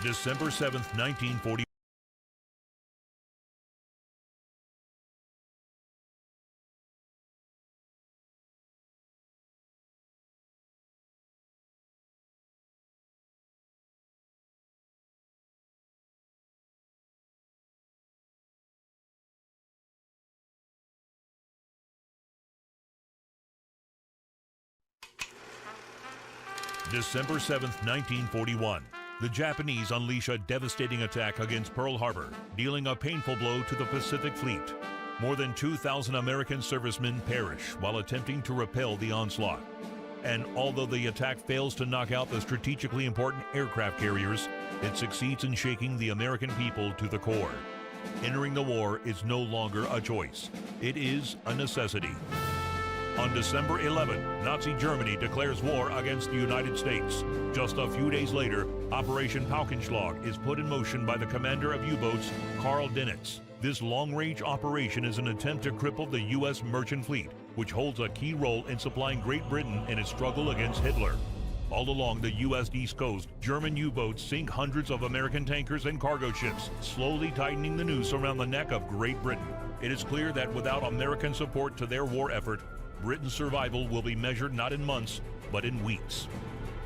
December 7th, 1940. December 7th, 1941. The Japanese unleash a devastating attack against Pearl Harbor, dealing a painful blow to the Pacific Fleet. More than 2,000 American servicemen perish while attempting to repel the onslaught. And although the attack fails to knock out the strategically important aircraft carriers, it succeeds in shaking the American people to the core. Entering the war is no longer a choice. It is a necessity. On December 11, Nazi Germany declares war against the United States. Just a few days later, Operation Paukenschlag is put in motion by the commander of U-boats, Karl Dönitz. This long-range operation is an attempt to cripple the U.S. merchant fleet, which holds a key role in supplying Great Britain in its struggle against Hitler. All along the U.S. East Coast, German U-boats sink hundreds of American tankers and cargo ships, slowly tightening the noose around the neck of Great Britain. It is clear that without American support to their war effort, Britain's survival will be measured not in months, but in weeks.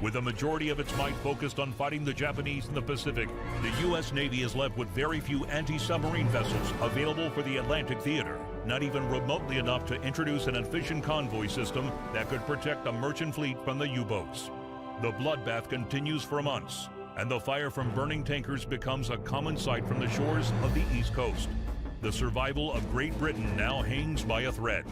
With a majority of its might focused on fighting the Japanese in the Pacific, the U.S. Navy is left with very few anti-submarine vessels available for the Atlantic theater, not even remotely enough to introduce an efficient convoy system that could protect the merchant fleet from the U-boats. The bloodbath continues for months, and the fire from burning tankers becomes a common sight from the shores of the East Coast. The survival of Great Britain now hangs by a thread.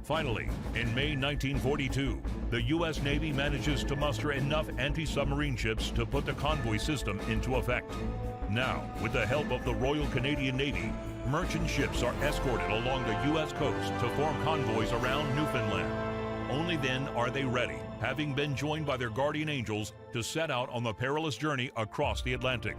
Finally, in May 1942, the U.S. Navy manages to muster enough anti-submarine ships to put the convoy system into effect. Now, with the help of the Royal Canadian Navy, merchant ships are escorted along the U.S. coast to form convoys around Newfoundland. Only then are they ready, having been joined by their guardian angels, to set out on the perilous journey across the Atlantic.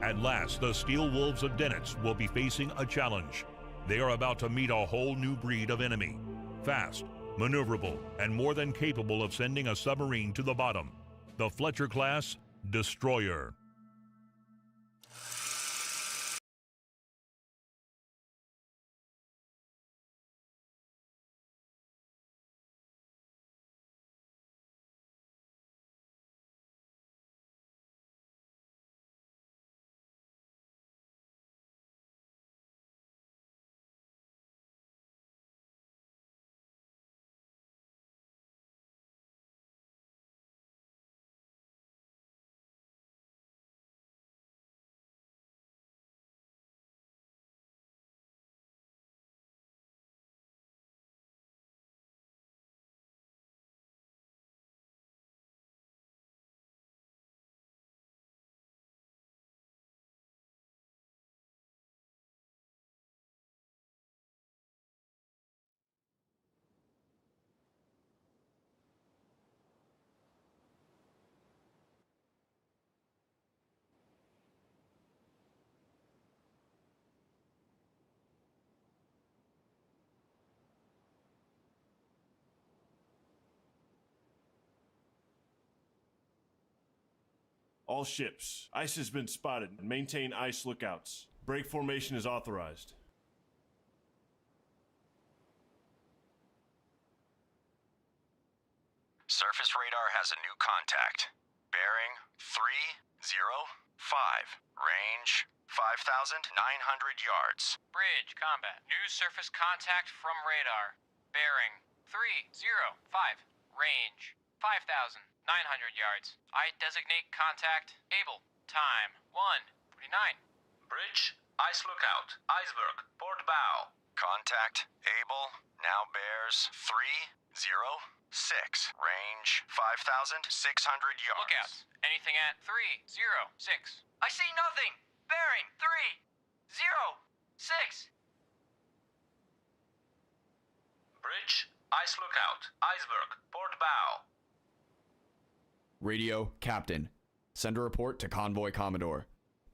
At last, the steel wolves of Dönitz will be facing a challenge. They are about to meet a whole new breed of enemy. Fast, maneuverable, and more than capable of sending a submarine to the bottom. The Fletcher-class destroyer. All ships, ice has been spotted. Maintain ice lookouts. Break formation is authorized. Surface radar has a new contact. Bearing 305. Range 5,900 yards. Bridge combat. New surface contact from radar. Bearing 305. Range 5,900 yards. I designate contact able. Time 1:49. Bridge, ice lookout. Iceberg, port bow. Contact, able, now bears 306. Range 5,600 yards. Lookouts. Anything at 306. I see nothing. Bearing 306. Bridge, ice lookout. Iceberg, port bow. Radio, Captain. Send a report to Convoy Commodore.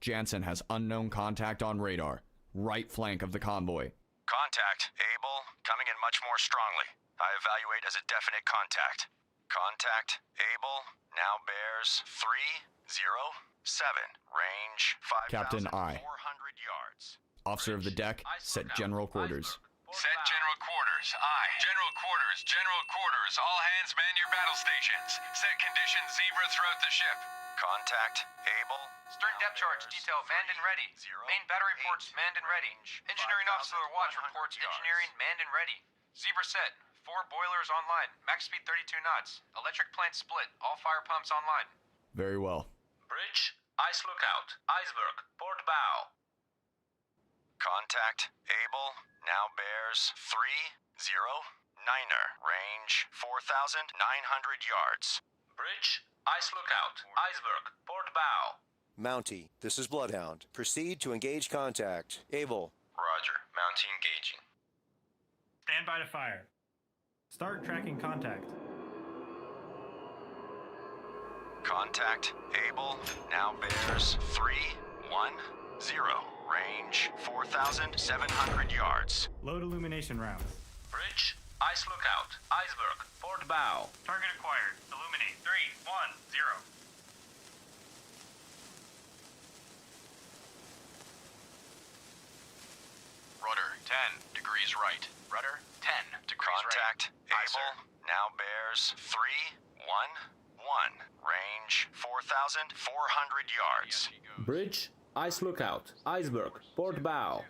Jansen has unknown contact on radar. Right flank of the convoy. Contact, able, coming in much more strongly. I evaluate as a definite contact. Contact Able now bears 307. Range 5,400 Captain I. yards. Officer of the deck, set general quarters. Set general quarters. Aye. General quarters. General quarters. All hands man your battle stations. Set condition Zebra throughout the ship. Contact Able. Stern depth charge detail manned and ready. Main battery ports manned and ready. Engineering officer watch reports engineering manned and ready. Zebra set. 4 boilers online. Max speed 32 knots. Electric plant split. All fire pumps online. Very well. Bridge. Ice lookout. Iceberg. Port bow. Contact Able now bears 309er. Range 4,900 yards. Bridge. Ice lookout. Iceberg. Port bow. Mountie, this is Bloodhound. Proceed to engage contact. Able. Roger. Mountie engaging. Stand by to fire. Start tracking contact. Contact Able now bears 310. Range 4,700 yards. Load illumination rounds. Bridge. Ice lookout. Iceberg. Port bow. Target acquired. Illuminate. 310. Rudder 10 degrees right. Rudder 10 degrees Contact right. Able now bears 311. Range 4,400 yards. Bridge, ice lookout, iceberg, port bow.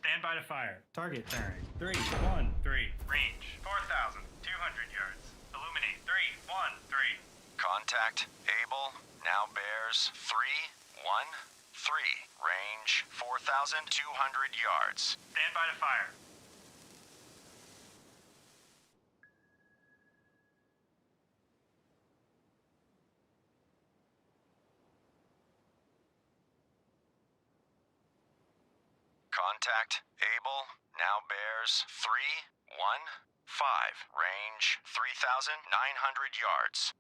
Stand by to fire. Target bearing. 313. Range 4,200 yards. Illuminate. 313. Contact Able now bears 313. Range 4,200 yards. Stand by to fire. Contact Able now bears 315. Range 3,900 yards.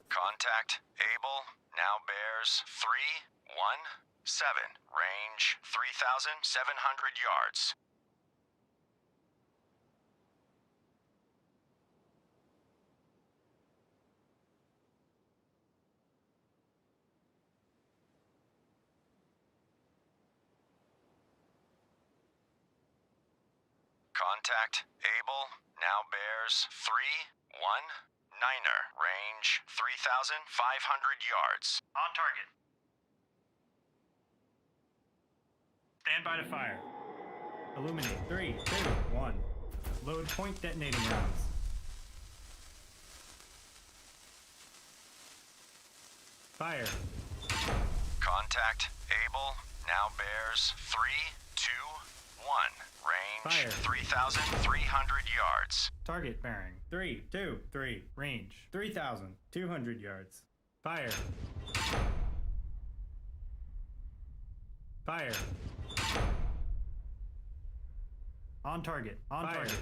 Contact Able now bears 317. Range 3,700 yards. Contact Able now bears 319er. Range 3,500 yards. On target. Stand by to fire. Illuminate. 3, 2, 1. Load point detonating rounds. Fire. Contact Able now bears 321. Range Fire. 3,300 yards. Target bearing. 3, 2, 3. Range 3,200 yards. Fire. Fire. On target. On target.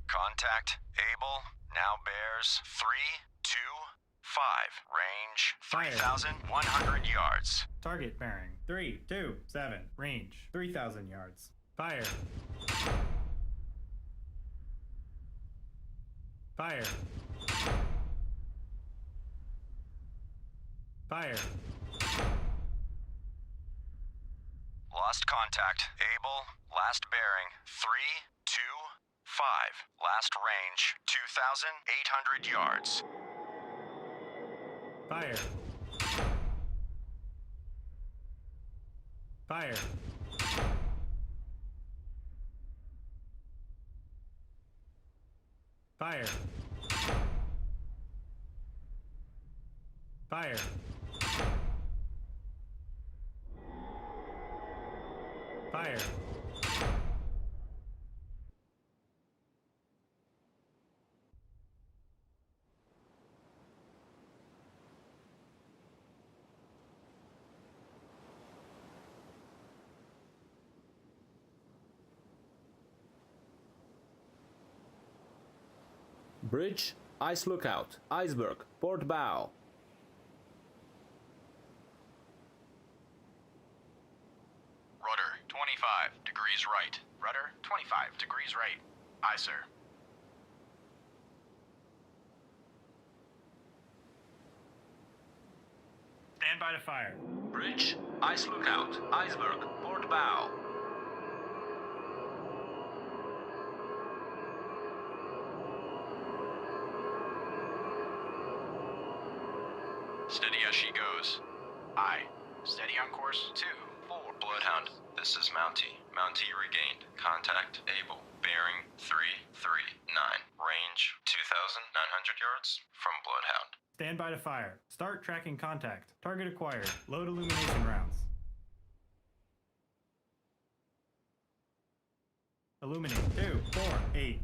Contact Able now bears 325. Range Fire. 3,100 yards. Target bearing. 3, 2, 7. Range 3,000 yards. Fire. Fire. Fire. Lost contact. Able. Last bearing 325. Last range 2,800 yards. Fire. Fire. Fire. Fire. Fire. Bridge, ice lookout, iceberg, port bow. Rudder, 25 degrees right. Rudder, 25 degrees right. Aye, sir. Stand by to fire. Bridge, ice lookout, iceberg, port bow. Steady as she goes. Aye. Steady on course 2, 4. Bloodhound, this is Mountie. Mountie regained. Contact able. Bearing 339. Range 2,900 yards from Bloodhound. Stand by to fire. Start tracking contact. Target acquired. Load illumination rounds. Illuminate. 2, 4, 8.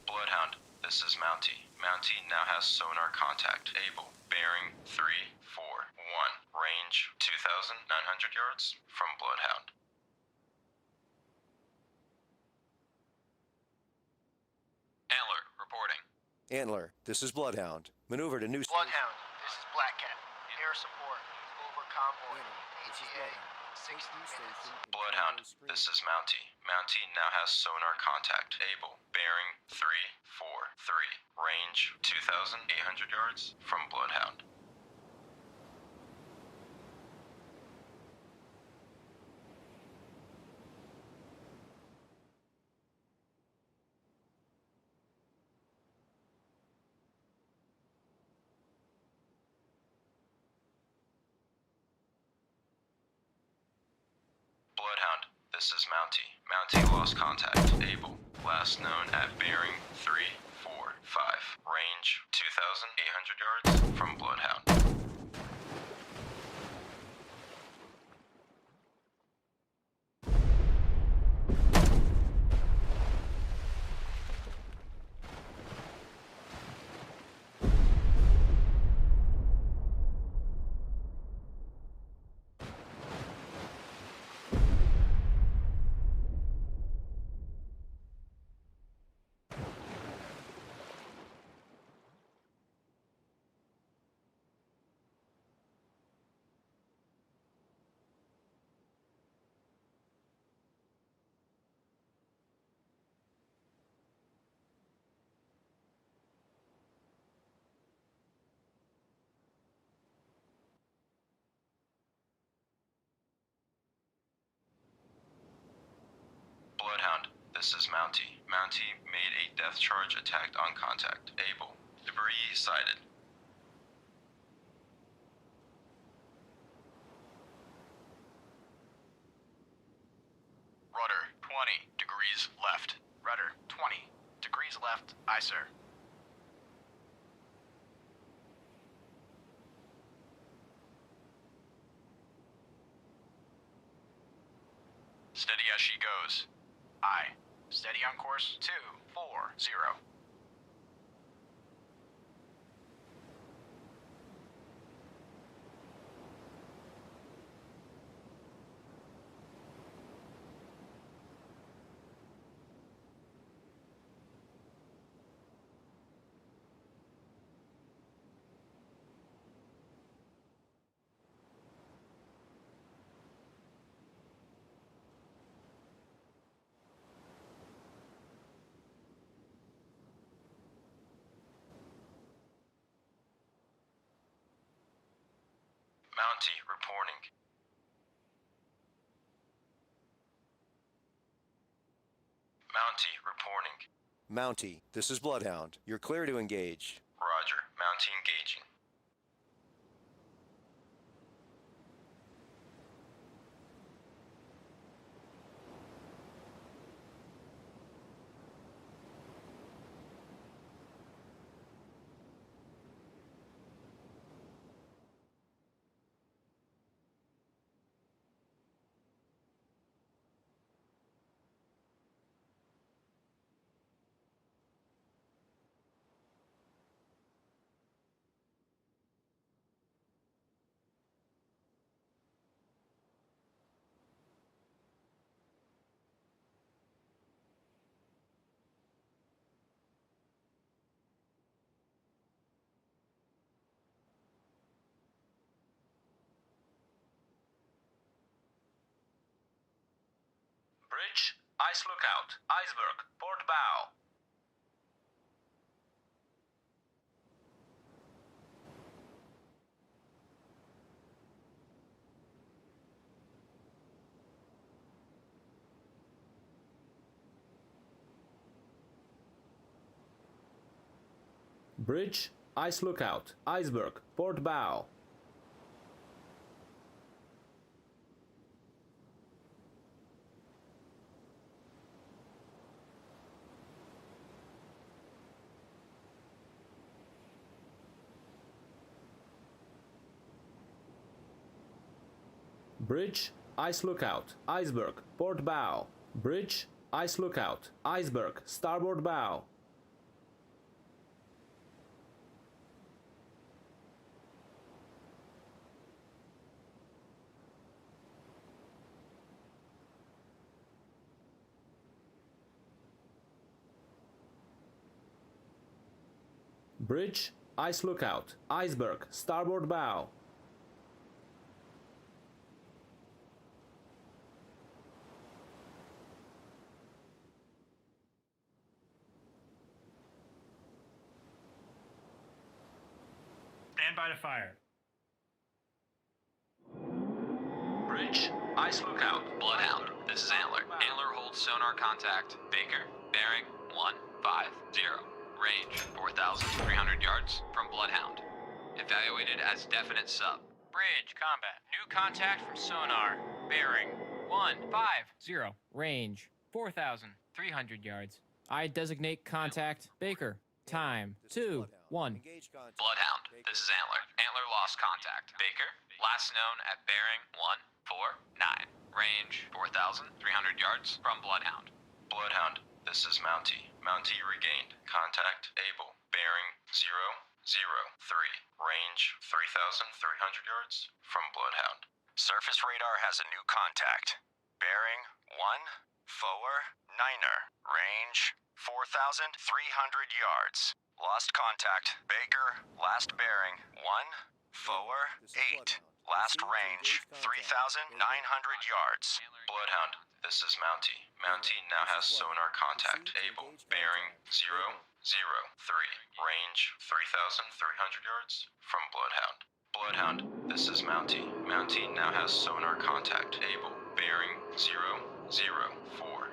Bloodhound, this is Mountie. Mountie now has sonar contact able. Bearing 341. Range 2,900 yards from Bloodhound. Antler reporting. Antler, this is Bloodhound. Maneuver to new... Bloodhound, this is Black Cat. Air support. Over Convoy. ETA. 60 minutes. Bloodhound, this is Mountie. Mountie now has sonar contact able. Bearing 343. Range 2,800 yards from Bloodhound. Bloodhound, this is Mountie. Mountie lost contact. Able. Last known at bearing 345. Range 2,800 yards from Bloodhound. Bloodhound, this is Mountie. Mountie made a death charge attack on contact. Able. Debris sighted. Rudder, 20 degrees left. Rudder, 20 degrees left. Aye, sir. Steady as she goes. Aye. Steady on course 240. Mountie reporting. Mountie reporting. Mountie, this is Bloodhound. You're clear to engage. Roger. Mountie engaging. Bridge, ice lookout, iceberg, port bow. Bridge, ice lookout, iceberg, port bow. Bridge, ice lookout, iceberg, port bow. Bridge, ice lookout, iceberg, starboard bow. Bridge, ice lookout, iceberg, starboard bow. Stand by to fire. Bridge, ice lookout, Bloodhound, this is Antler. Antler holds sonar contact. Baker, bearing 150. Range 4,300 yards from Bloodhound. Evaluated as definite sub. Bridge, combat. New contact from sonar. Bearing 150. Range 4,300 yards. I designate contact Baker. Time 2 1. Engage contact. Bloodhound, this is Antler. Antler lost contact. Baker, last known at bearing 149. Range 4,300 yards from Bloodhound. Bloodhound, this is Mountie. Mountie regained. Contact able. Bearing 003. Range 3,300 yards from Bloodhound. Surface radar has a new contact. Bearing 149. Range 4,300 yards. Lost contact. Baker, last bearing 148. Last range 3,900 yards. Bloodhound, this is Mountie. Mountie now has sonar contact. Able. Bearing 003. Range 3,300 yards from Bloodhound. Bloodhound, this is Mountie. Mountie now has sonar contact. Able. Bearing 004.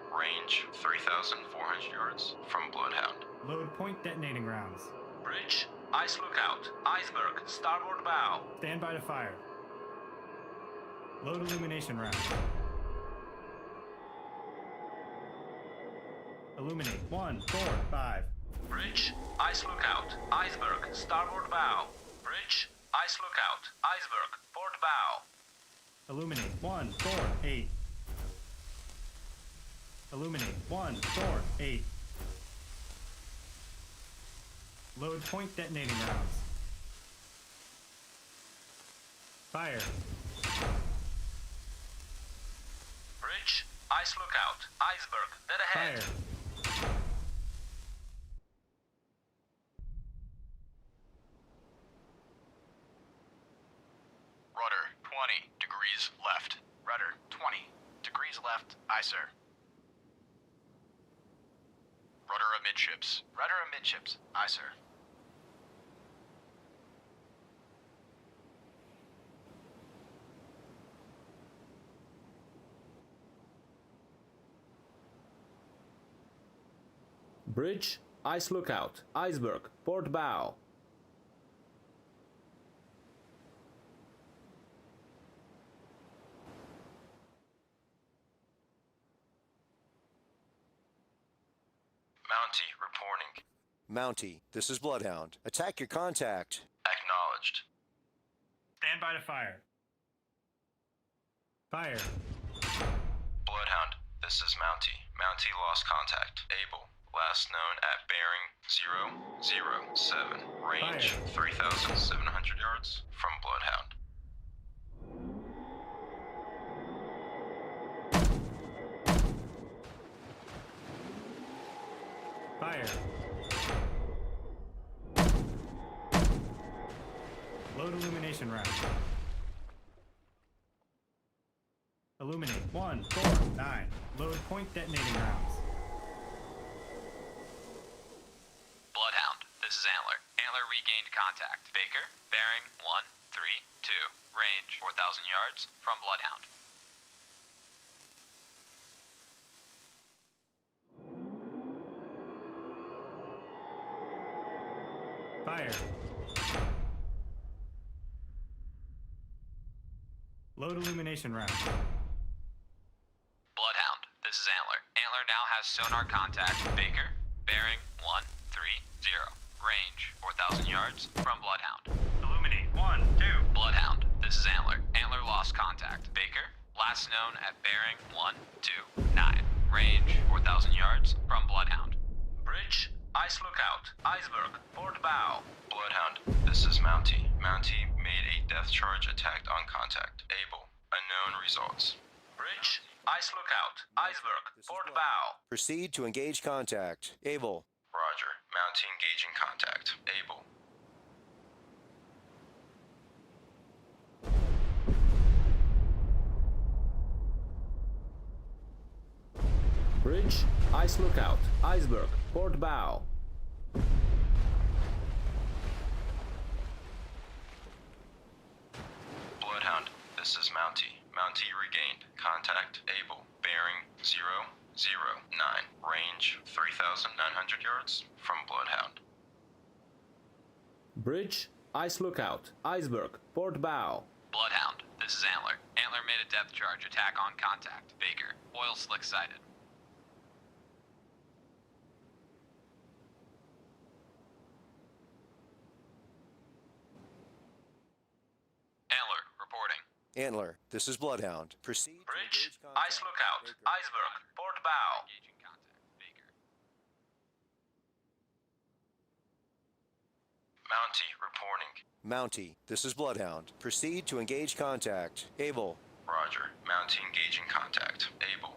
Range 3,400 yards from Bloodhound. Load point detonating rounds. Bridge, ice lookout, iceberg, starboard bow. Stand by to fire. Load illumination rounds. Illuminate 1, 4, 5. Bridge, ice lookout, iceberg, starboard bow. Bridge, ice lookout, iceberg, port bow. Illuminate 1, 4, 8. Illuminate 1, 4, 8. Load point detonating rounds. Fire. Bridge, ice lookout, iceberg, dead ahead. Fire. Rudder 20 degrees left. Rudder 20 degrees left. Aye, sir. Rudder amidships. Rudder amidships. Aye, sir. Bridge, ice lookout, iceberg, port bow. Mountie reporting. Mountie, this is Bloodhound. Attack your contact. Acknowledged. Stand by to fire. Fire. Bloodhound, this is Mountie. Mountie lost contact. Able. Last known at bearing 007. Range 3,700 yards from Bloodhound. Fire. Load illumination round. Illuminate. 1, 4, 9. Load point detonating rounds. Bloodhound, this is Antler. Antler regained contact. Baker, bearing 132. Range 4,000 yards from Bloodhound. Fire. Load illumination round. Bloodhound, this is Antler. Antler now has sonar contact. Baker, bearing 130. Range 4,000 yards from Bloodhound. Illuminate. 1, 2. Bloodhound, this is Antler. Antler lost contact. Baker, last known at bearing 129. Range 4,000 yards from Bloodhound. Bridge, ice lookout. Iceberg, port bow. Bloodhound, this is Mountie. Mountie made a depth charge attack on contact. Able. Unknown results. Bridge, ice lookout. Iceberg, port bow. Proceed to engage contact. Able. Roger. Mountie engaging contact. Able. Bridge, ice lookout. Iceberg, port bow. Bloodhound, this is Mountie. Mountie regained. Contact. Able. Bearing 009. Range 3,900 yards from Bloodhound. Bridge, ice lookout. Iceberg, port bow. Bloodhound, this is Antler. Antler made a depth charge attack on contact. Baker, oil slick sighted. Antler, reporting. Antler, this is Bloodhound. Proceed to Bridge, engage contact. ice lookout. Baker. Iceberg, port bow. Engaging contact. Baker. Mountie reporting. Mountie, this is Bloodhound. Proceed to engage contact. Able. Roger. Mountie engaging contact. Able.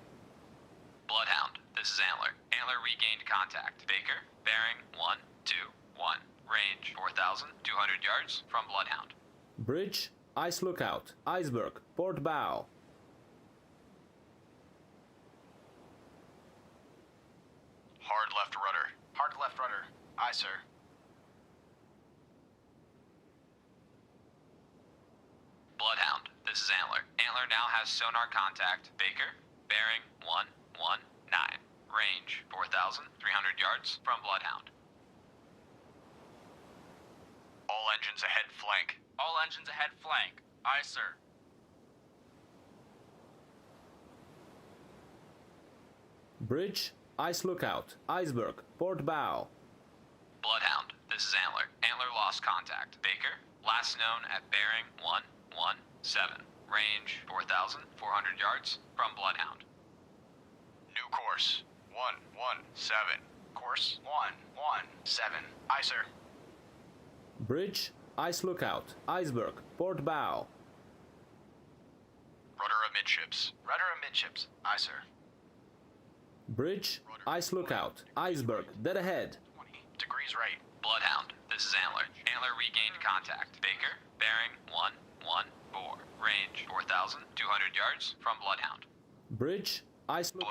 Bloodhound, this is Antler. Antler regained contact. Baker, bearing 121. Range 4,200 yards from Bloodhound. Bridge, ice lookout. Iceberg, port bow. Hard left rudder. Hard left rudder. Aye, sir. Bloodhound, this is Antler. Antler now has sonar contact. Baker, bearing 119. Range 4,300 yards from Bloodhound. All engines ahead flank. All engines ahead flank. Aye, sir. Bridge, ice lookout. Iceberg, port bow. Bloodhound, this is Antler. Antler lost contact. Baker, last known at bearing 117. Range 4,400 yards from Bloodhound. New course. 117. Course 117. Aye, sir. Bridge, ice lookout. Iceberg, port bow. Rudder amidships. Rudder amidships. Aye, sir. Bridge, ice lookout. Iceberg, dead ahead. 20 degrees right. Bloodhound, this is Antler. Antler regained contact. Baker, bearing 114. Range 4,200 yards from Bloodhound. Bridge, ice lookout.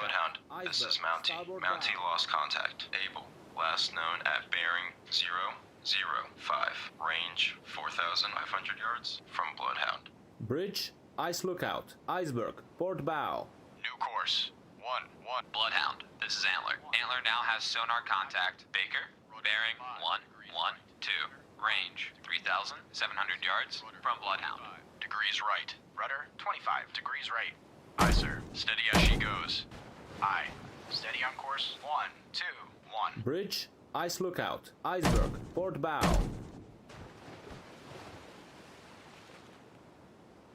Bloodhound, this is Mountie. Starboard Mountie bow. lost contact. Able. Last known at bearing 005. Range 4,500 yards from Bloodhound. Bridge, ice lookout. Iceberg, port bow. New course. 1. Bloodhound, this is Antler. Antler now has sonar contact. Baker, bearing 112. Range 3,700 yards from Bloodhound. Degrees right. Rudder 25 degrees right. Aye, sir. Steady as she goes. Aye. Steady on course 121. Bridge, ice lookout. Iceberg, port bow.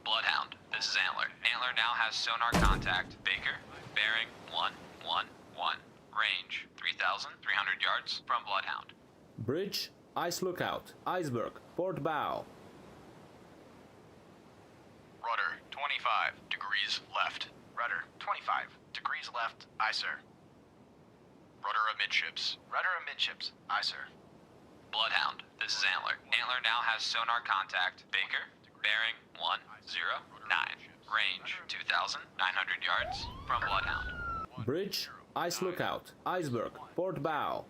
Bloodhound, this is Antler. Antler now has sonar contact. Baker, bearing 111. Range 3,300 yards from Bloodhound. Bridge, ice lookout. Iceberg, port bow. Rudder 25 degrees left. Rudder 25 degrees left. Aye, sir. Rudder amidships. Rudder amidships. Aye, sir. Bloodhound, this is Antler. Antler now has sonar contact. Baker, bearing 109. Range 2,000 2,900 yards from Bloodhound. Bridge, ice lookout, iceberg, port bow.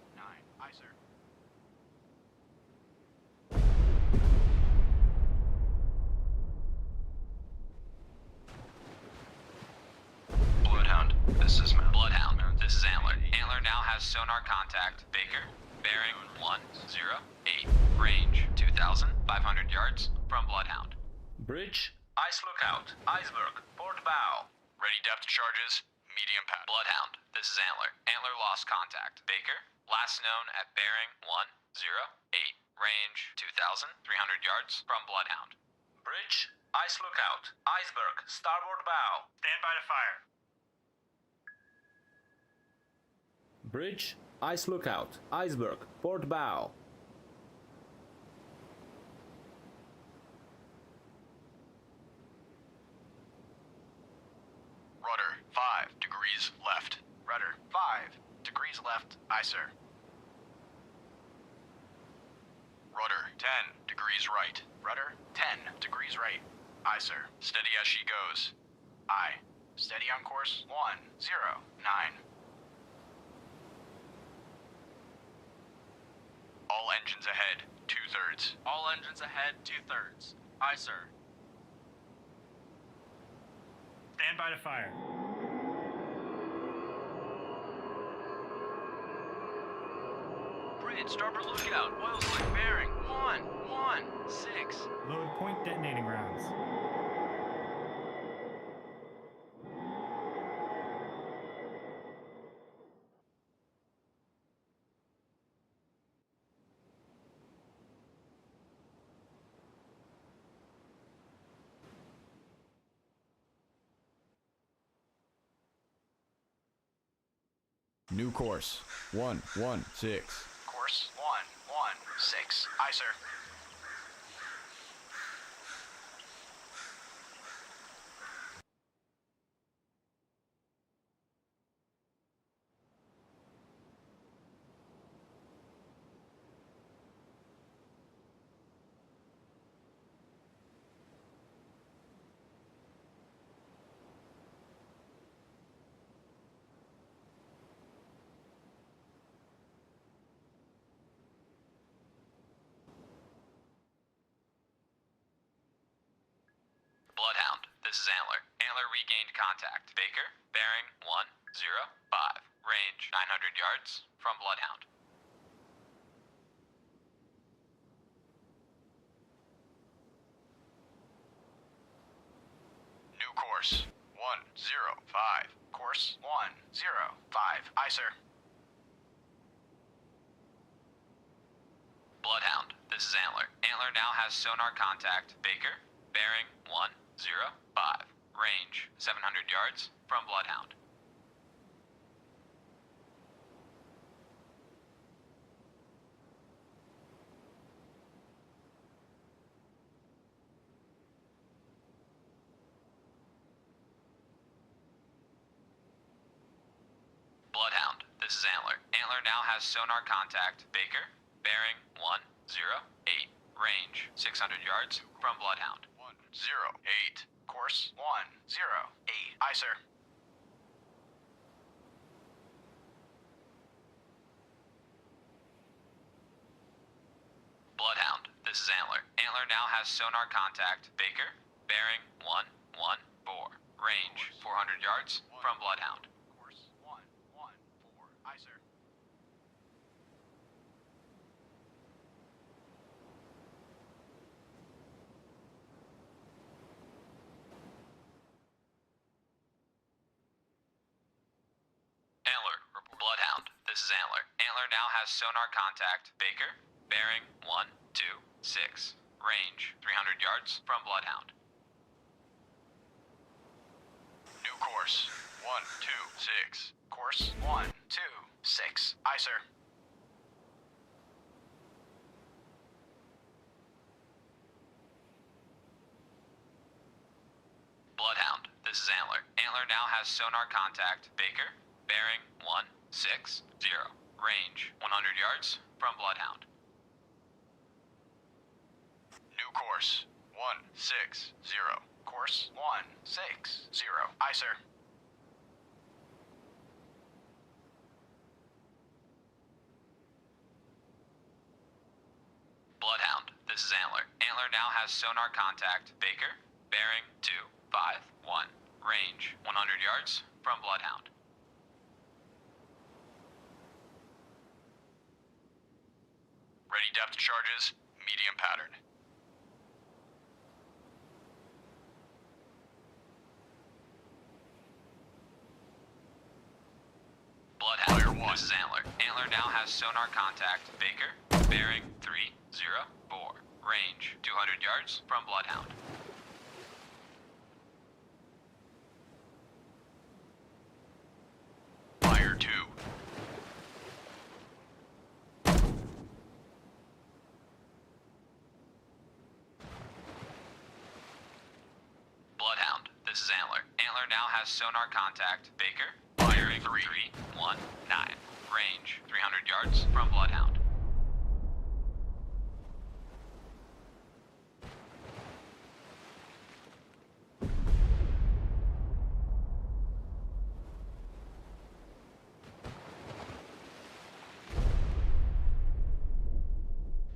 Bloodhound, this is Mount. Bloodhound, this is Antler. Antler now has sonar contact. Baker, bearing 108. Range 2,500 yards from Bloodhound. Bridge, ice lookout, iceberg, port bow. Ready depth charges, medium pad. Bloodhound, this is Antler. Antler lost contact. Baker, last known at bearing 108. Range 2,300 yards from Bloodhound. Bridge, ice lookout, iceberg, starboard bow. Stand by to fire. Bridge, ice lookout, iceberg, port bow. Rudder, 5 degrees left. Rudder, 5 degrees left. Aye, sir. Rudder, 10 degrees right. Rudder, 10 degrees right. Aye, sir. Steady as she goes. Aye. Steady on course 109. All engines ahead, 2/3. All engines ahead, 2/3. Aye, sir. Stand by to fire. Bridge, starboard lookout, oil slick bearing 116. Load point detonating rounds. New course, 116. Course 116. Aye, sir. Bloodhound, this is Antler. Antler regained contact. Baker, bearing 105. Range 900 yards from Bloodhound. New course 105. Course 105. Aye, sir. Bloodhound, this is Antler. Antler now has sonar contact. Baker, bearing 105. Range 700 yards from Bloodhound. Bloodhound, this is Antler. Antler now has sonar contact. Baker, bearing 108. Range 600 yards from Bloodhound. 108. Course 108. Aye, sir. Bloodhound, this is Antler. Antler now has sonar contact. Baker, bearing 114. Range 400 yards from Bloodhound. Course 114. Aye, sir. Antler, Bloodhound, this is Antler. Antler now has sonar contact. Baker, bearing 126. Range 300 yards from Bloodhound. New course 126. Course 126. Aye, sir. Bloodhound, this is Antler. Antler now has sonar contact. Baker, bearing 160. Range 100 yards from Bloodhound. New course 160. Course 160. Aye, sir. Bloodhound, this is Antler. Antler now has sonar contact. Baker, bearing 251. Range 100 yards from Bloodhound. Ready depth charges, medium pattern. Bloodhound, Fire 1. This is Antler. Antler now has sonar contact. Baker, bearing 304. Range 200 yards from Bloodhound. Fire 2. Bloodhound, this is Antler. Antler now has sonar contact. Baker, bearing 319. Range 300 yards from Bloodhound.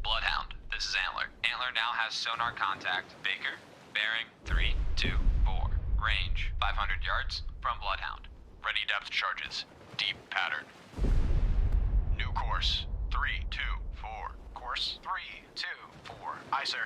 Bloodhound, this is Antler. Antler now has sonar contact. Baker, bearing 324. Range 500 yards from Bloodhound. Ready depth charges. Deep pattern. New course 324. Course 324. Aye, sir.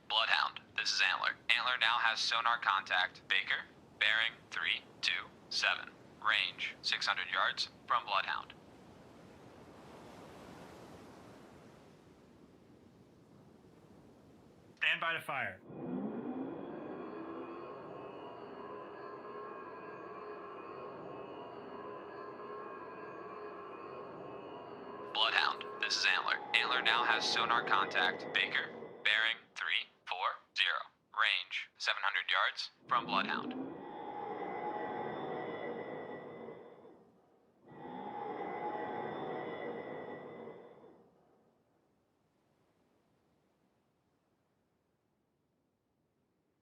Bloodhound, this is Antler. Antler now has sonar contact. Baker, bearing 327. Range 600 yards from Bloodhound. Stand by to fire. Bloodhound, this is Antler. Antler now has sonar contact. Baker, bearing 340. Range 700 yards from Bloodhound.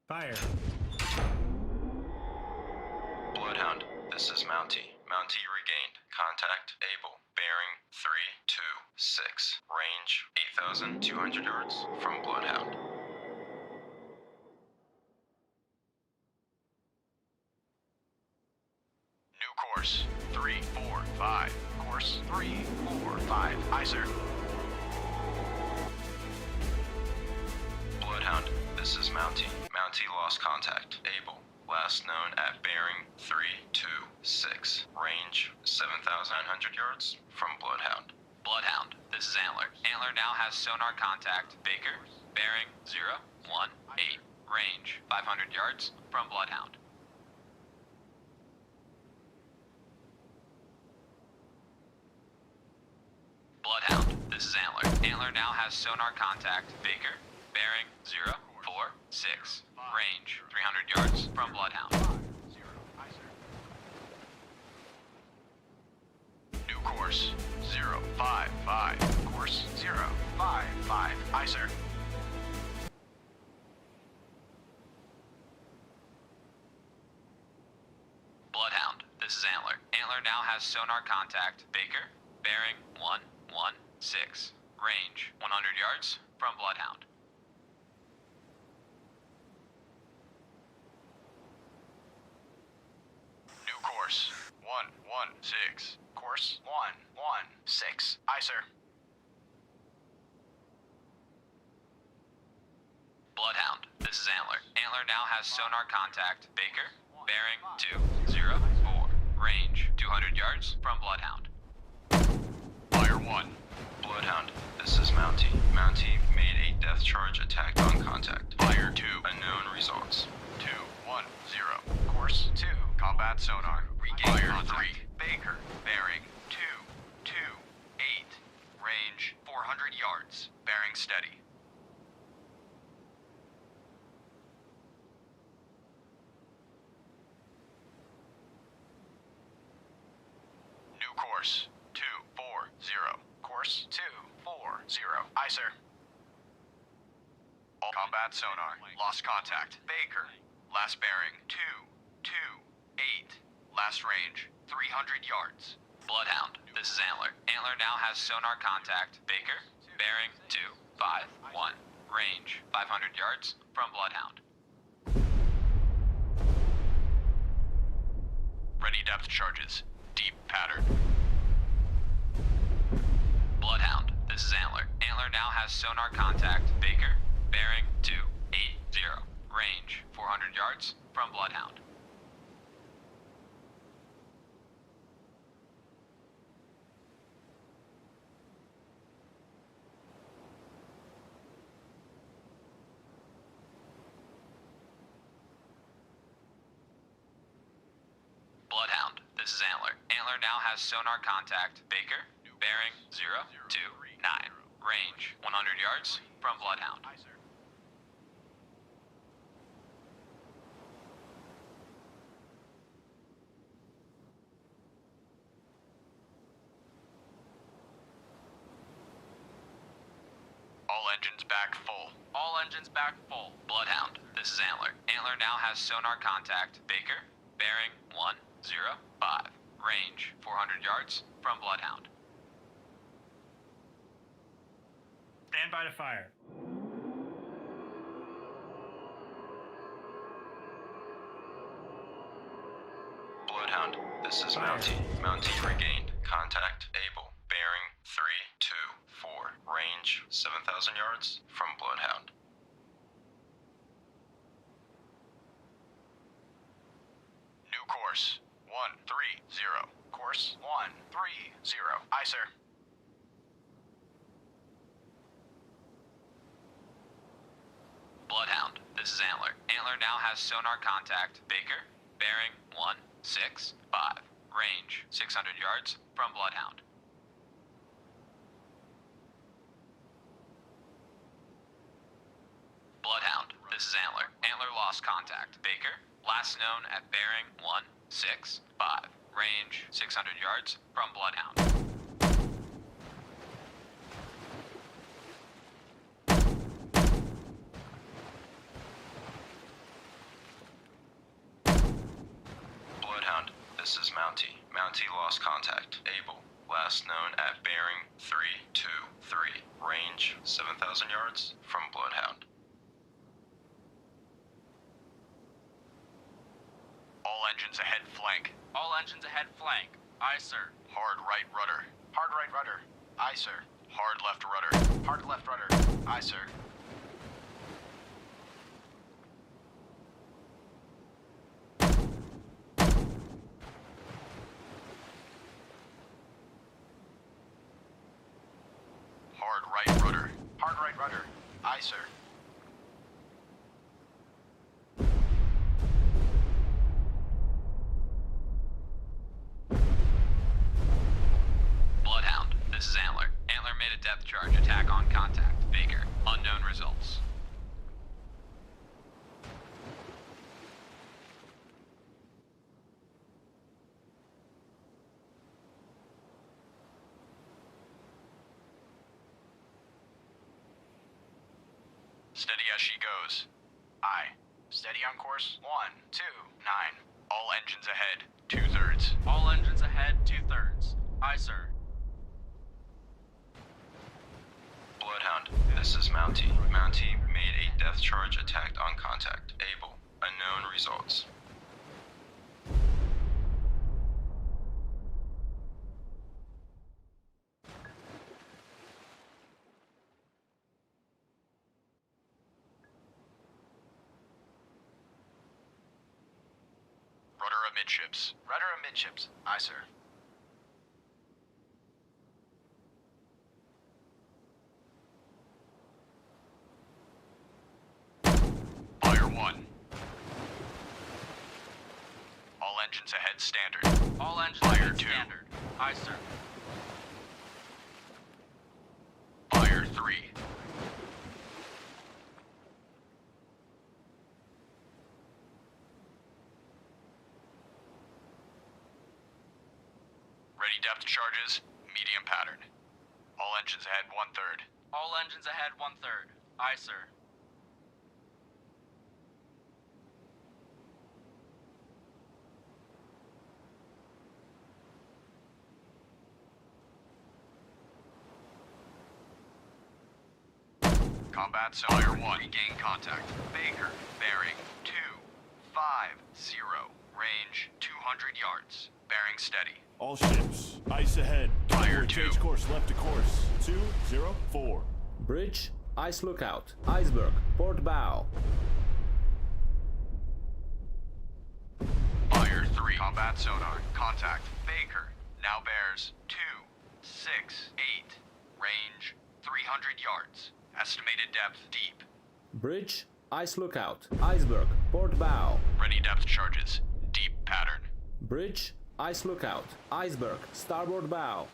Fire. Bloodhound, this is Mountie. Mountie regained. Contact able. Bearing 326. Range 8,200 yards from Bloodhound. New course 345. Course 345. Aye, sir. Bloodhound, this is Mountie. Mountie lost contact. Able. Last known at bearing 326. Range 7,900 yards from Bloodhound. Bloodhound, this is Antler. Antler now has sonar contact. Baker, bearing 018. Range 500 yards from Bloodhound. Bloodhound, this is Antler. Antler now has sonar contact. Baker, bearing 046. Range 300 yards from Bloodhound. New course 055. Course 055. Aye, sir. Bloodhound, this is Antler. Antler now has sonar contact. Baker, bearing 116. Range 100 yards from Bloodhound. New course 116. Course 116. Aye, sir. Bloodhound, this is Antler. Antler now has sonar contact. Baker, bearing 204. Range 200 yards from Bloodhound. Fire 1. Bloodhound, this is Mountie. Mountie made a depth charge attack on contact. Fire 2. Unknown results. 210. Course 2. Combat sonar. Regain Fire contact. 3. Baker, bearing 228. Range 400 yards. Bearing steady. New course 240. Course 240. Aye, sir. All combat sonar. Lost contact. Baker. Last bearing 228. Last range 300 yards. Bloodhound, this is Antler. Antler now has sonar contact. Baker, bearing 251. Range 500 yards from Bloodhound. Ready depth charges. Deep pattern. Bloodhound, this is Antler. Antler now has sonar contact. Baker, bearing 280. Range 400 yards from Bloodhound. Bloodhound, this is Antler. Antler now has sonar contact. Baker, bearing 029. Range 100 yards from Bloodhound. All engines back full. All engines back full. Bloodhound, this is Antler. Antler now has sonar contact. Baker, bearing 105. Range 400 yards from Bloodhound. Stand by to fire. Bloodhound, this is Mountie. Mountie regained. Contact able. Bearing 324. Range 7,000 yards from Bloodhound. New course 130. Course 130. Aye, sir. Bloodhound, this is Antler. Antler now has sonar contact. Baker, bearing 165. Range 600 yards from Bloodhound. Bloodhound, this is Antler. Antler lost contact. Baker, last known at bearing 165. Range 600 yards from Bloodhound. Bloodhound, this is Mountie. Mountie lost contact. Able. Last known at bearing 323. Range 7,000 yards from Bloodhound. All engines ahead flank. All engines ahead flank. Aye, sir. Hard right rudder. Hard right rudder. Aye, sir. Hard left rudder. Hard left rudder. Aye, sir. Hard right rudder. Hard right rudder. Aye, sir. Bloodhound, this is Antler. Antler made a depth charge attack on contact. Baker, unknown results. Steady as she goes. Aye. Steady on course 129. All engines ahead. 2/3. All engines ahead, 2/3. Aye, sir. Bloodhound, this is Mountie. Mountie made a depth charge attack on contact. Able. Unknown results. Rudder amidships. Rudder amidships. Aye, sir. Fire 1. All engines ahead standard. All engines Fire ahead 2. standard. Aye, sir. Fire 3. Ready depth charges, medium pattern. All engines ahead 1/3. All engines ahead 1/3. Aye, sir. Combat Zone Fire 1. Regain contact. Baker, bearing 250. Range 200 yards. Bearing steady. All ships, ice ahead. Fire Convoy, 2. change course left to course. 204. Bridge, ice lookout. Iceberg, port bow. Fire 3. Combat sonar. Contact. Baker. Now bears 268. Range 300 yards. Estimated depth deep. Bridge, ice lookout. Iceberg, port bow. Ready depth charges. Deep pattern. Bridge, ice lookout. Iceberg, starboard bow.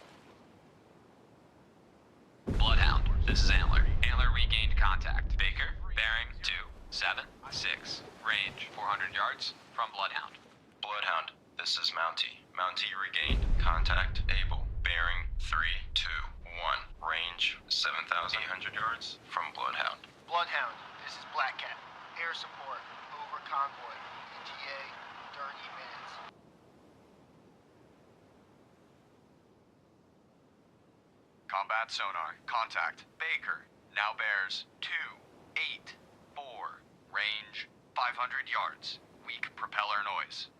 Bloodhound, this is Antler. Antler regained contact. Baker, bearing 276. Range 400 yards from Bloodhound. Bloodhound, this is Mountie. Mountie regained contact. Able. Bearing 321. Range 7,800 yards from Bloodhound. Bloodhound, this is Black Cat. Air support. Over Convoy. ETA 30 minutes. Combat sonar. Contact. Baker. Now bears 284. Range 500 yards. Weak propeller noise.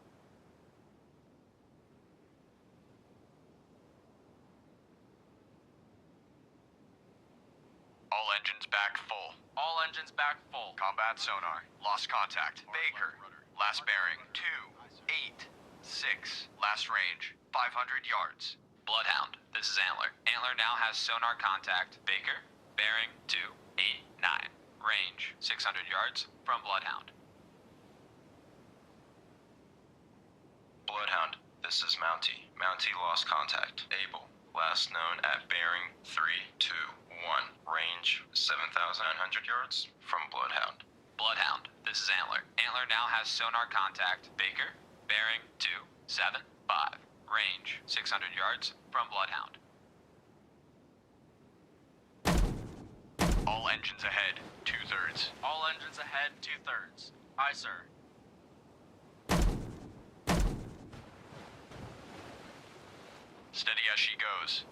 All engines back full. All engines back full. Combat sonar. Lost contact. Baker. Last bearing 286. Last range 500 yards. Bloodhound, this is Antler. Antler now has sonar contact. Baker, bearing 289. Range 600 yards from Bloodhound. Bloodhound, this is Mountie. Mountie lost contact. Able. Last known at bearing 321. Range 7,900 yards from Bloodhound. Bloodhound, this is Antler. Antler now has sonar contact. Baker, bearing 275. Range 600 yards from Bloodhound. All engines ahead 2/3. All engines ahead 2/3. Aye, sir. Steady as she goes.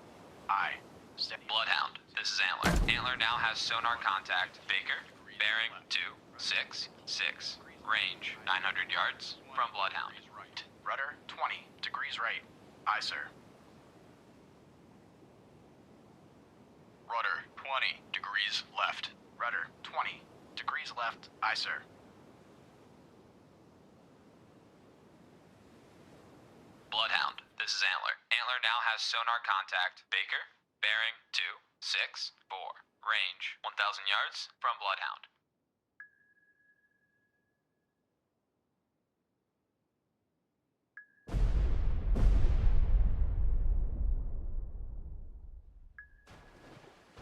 Aye. Steady. Bloodhound, this is Antler. Antler now has sonar contact. Baker, bearing 266. Range 900 yards from Bloodhound. Rudder 20 degrees right. Aye, sir. Rudder 20 degrees left. Rudder 20 degrees left. Aye, sir. Bloodhound, this is Antler. Antler now has sonar contact. Baker, bearing 264. Range 1,000 yards from Bloodhound.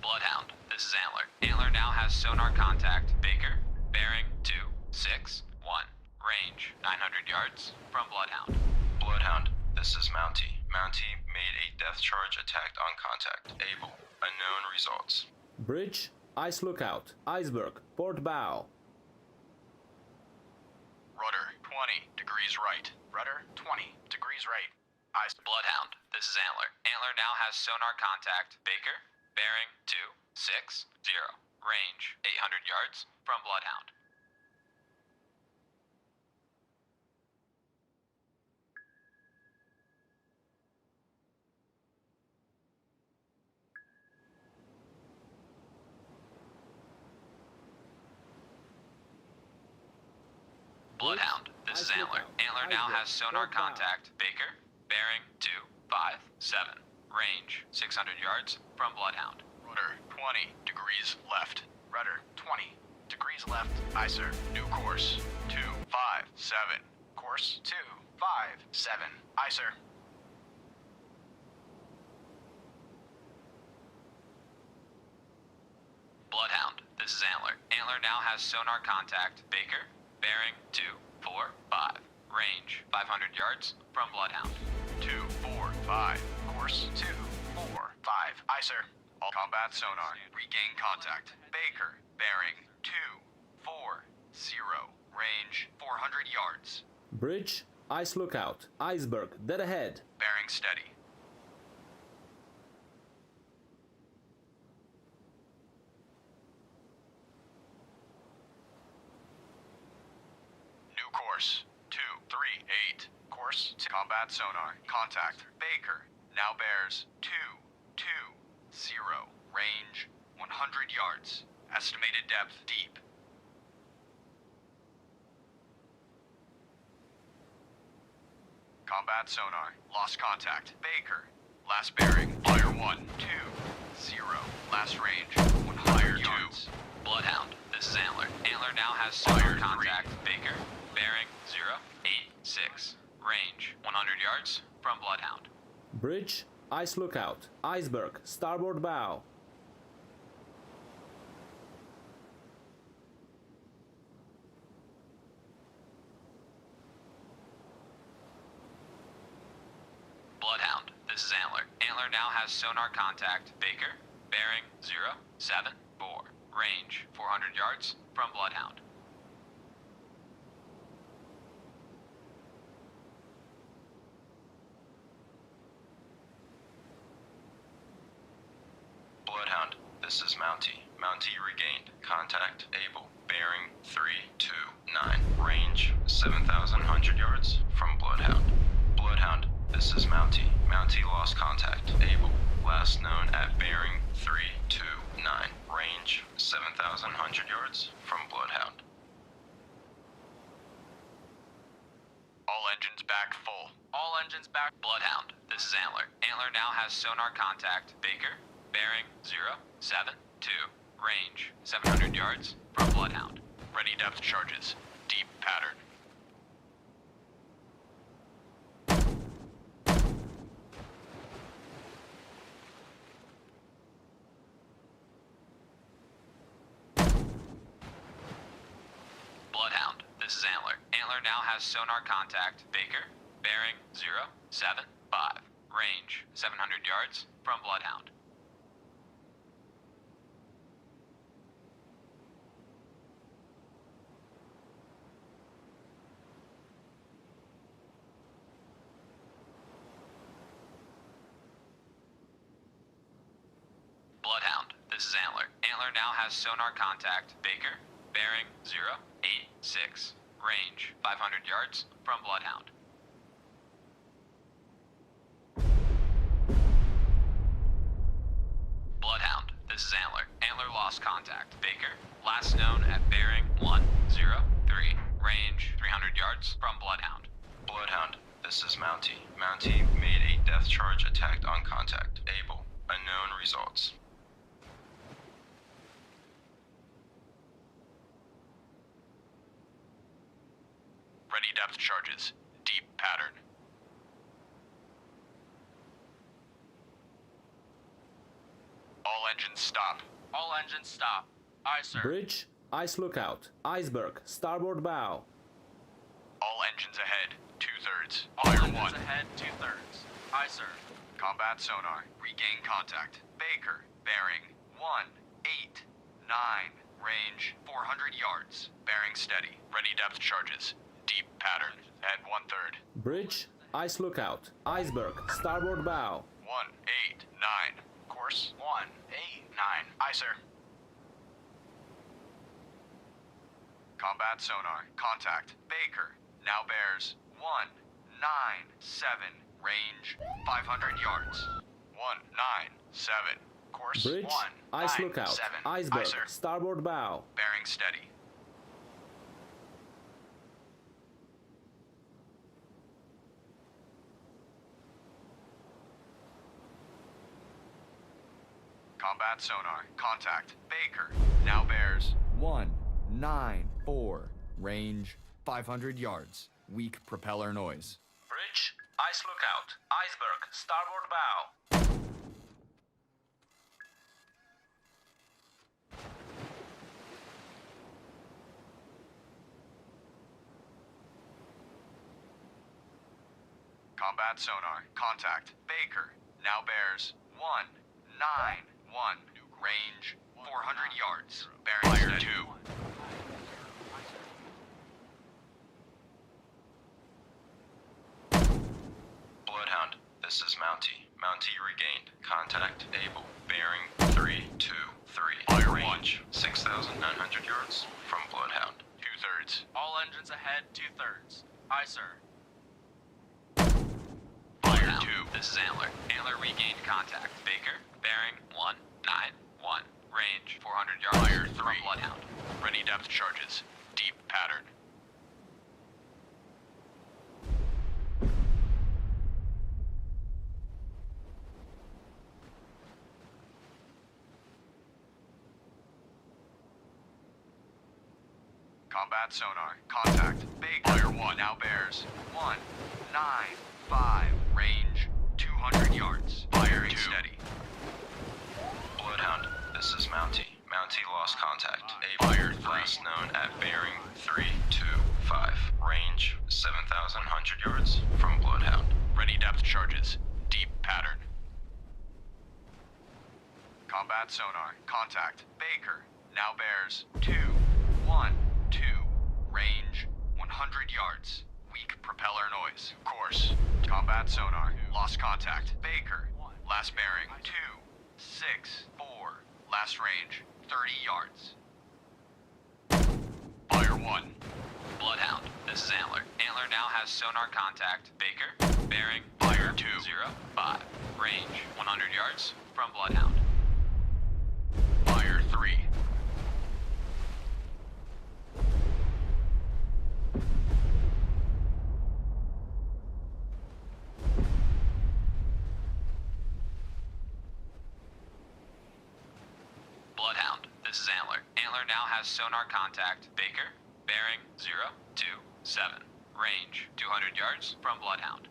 Bloodhound, this is Antler. Antler now has sonar contact. Baker, bearing 261. Range 900 yards from Bloodhound. Bloodhound, this is Mountie. Mountie made a death charge attack on contact. Able. Unknown results. Bridge, ice lookout. Iceberg, port bow. Rudder 20 degrees right. Rudder 20 degrees right. Aye, sir. Bloodhound, this is Antler. Antler now has sonar contact. Baker, bearing 260. Range 800 yards from Bloodhound. Bloodhound, this is Antler. Antler now has sonar contact. Baker, bearing 257. Range 600 yards from Bloodhound. Rudder 20 degrees left. Rudder 20 degrees left. Aye, sir. New course 257. Course 257. Aye, sir. Bloodhound, this is Antler. Antler now has sonar contact. Baker, bearing 245. Range 500 yards from Bloodhound. 245. Course 245. Aye, sir. All combat sonar. Regain contact. Baker, bearing 240. Range 400 yards. Bridge, ice lookout. Iceberg, dead ahead. Bearing steady. New course. 238. Course to combat sonar. Contact. Baker. Now bears 220. Range 100 yards. Estimated depth deep. Combat sonar. Lost contact. Baker. Last bearing. Flyer 120. Last range 100 yards. Bloodhound, this is Antler. Antler now has sonar contact. Baker, bearing 086. Range 100 yards from Bloodhound. Bridge, ice lookout. Iceberg, starboard bow. Bloodhound, this is Antler. Antler now has sonar contact. Baker, bearing 074. Range 400 yards from Bloodhound. Bloodhound, this is Mountie. Mountie regained. Contact able. Bearing 329. Range 7,100 yards from Bloodhound. Bloodhound, this is Mountie. Mountie lost contact. Able. Last known at bearing 329. Range 7,100 yards from Bloodhound. All engines back full. All engines back. Bloodhound, this is Antler. Antler now has sonar contact. Baker, bearing 072. Range 700 yards from Bloodhound. Ready depth charges. Deep pattern. Bloodhound, this is Antler. Antler now has sonar contact. Baker, bearing 075. Range 700 yards from Bloodhound. Bloodhound, this is Antler. Antler now has sonar contact. Baker, bearing 086. Range 500 yards from Bloodhound. Bloodhound, this is Antler. Antler lost contact. Baker, last known at bearing 103. Range 300 yards from Bloodhound. Bloodhound, this is Mountie. Mountie made a depth charge attack on contact. Able. Unknown results. Ready depth charges. Deep pattern. All engines stop. All engines stop. Aye, sir. Bridge, ice lookout. Iceberg, starboard bow. All engines ahead. 2/3. All Flyer engines 1. ahead, 2/3. Aye, sir. Combat sonar. Regain contact. Baker. Bearing 189. Range 400 yards. Bearing steady. Ready depth charges. Deep pattern. At 1/3. Bridge, ice lookout. Iceberg, starboard bow. 189. Course 189. Aye, sir. combat sonar. Contact. Baker. Now bears 197. Range 500 yards. 197. Course Bridge, ice lookout. 197. Iceberg, Aye, sir. starboard bow. Bearing steady. Combat sonar. Contact. Baker. Now bears 194. Range 500 yards. Weak propeller noise. Bridge, ice lookout. Iceberg, starboard bow. Combat sonar. Contact. Baker. Now bears 191. steady. 2. Bloodhound, this is Mountie. Mountie regained. Contact able. Bearing 323. Fire range 6,900 yards from Bloodhound. 2/3. All engines ahead, 2/3. Aye, sir. Fire 2. This is Antler. Antler regained contact. Baker, bearing 191. Range 400 yards Fire from 3. Bloodhound. Ready depth charges. Deep pattern. Combat sonar. Contact. Baker. Fire 1 now bears 195. Range 200 yards. Firing 2. Steady. Bloodhound, this is Mountie. Mountie lost contact. Fire 3. Last known at bearing 325. Range 7,100 yards from Bloodhound. Ready depth charges. Deep pattern. Combat sonar. Contact. Baker. Now bears 212. Range 100 yards. Weak propeller noise. Course. Combat sonar. Lost contact. Baker. Last bearing 264. Last range 30 yards. Fire 1. Bloodhound, this is Antler. Antler now has sonar contact. Baker, bearing Fire 2. 05. Range 100 yards from Bloodhound. Fire 3. Bloodhound, this is Antler. Antler now has sonar contact. Baker, bearing 027. Range 200 yards from Bloodhound.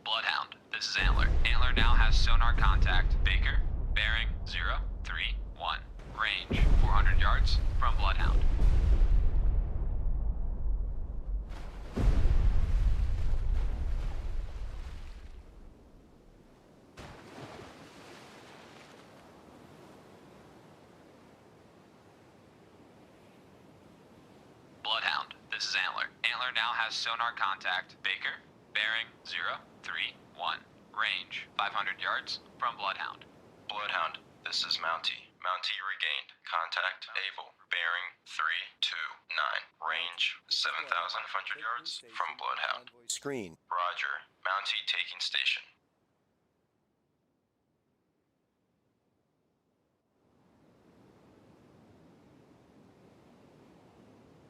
Bloodhound, this is Antler. Antler now has sonar contact. Baker, bearing 031. Range 400 yards from Bloodhound. Bloodhound, this is Antler. Antler now has sonar contact. Baker, bearing 031. Range 500 yards from Bloodhound. Bloodhound, this is Mountie. Mountie regained. Contact able. Bearing 329. Range 7,500 yards from Bloodhound. Convoy screen. Roger. Mountie taking station.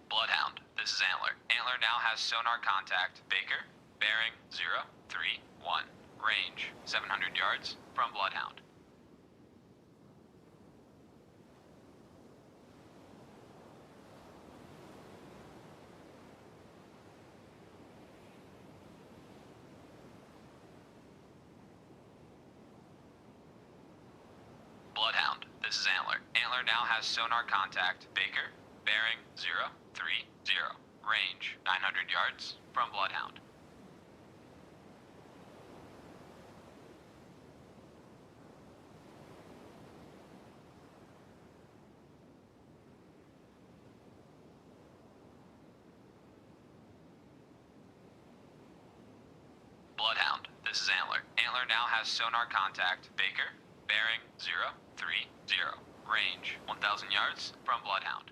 Bloodhound, this is Antler. Antler now has sonar contact. Baker, bearing 031. Range 700 yards from Bloodhound. Bloodhound, this is Antler. Antler now has sonar contact. Baker, bearing 030. Range 900 yards from Bloodhound. Bloodhound, this is Antler. Antler now has sonar contact. Baker, bearing 030. Range 1,000 yards from Bloodhound.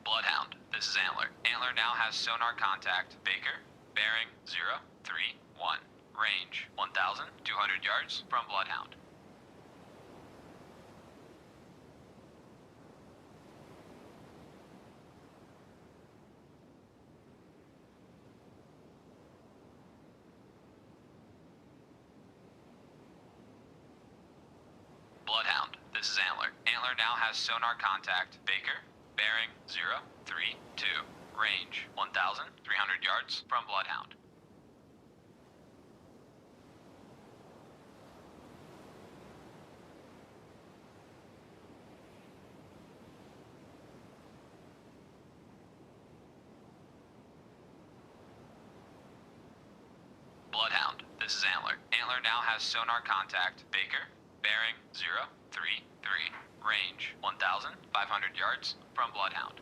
Bloodhound, this is Antler. Antler now has sonar contact. Baker, bearing 031. Range 1,200 yards from Bloodhound. Bloodhound, this is Antler. Antler Antler now has sonar contact. Baker, bearing 032. Range 1,300 yards from Bloodhound. Bloodhound, this is Antler. Antler now has sonar contact. Baker, bearing 033. Range 1,500 yards from Bloodhound.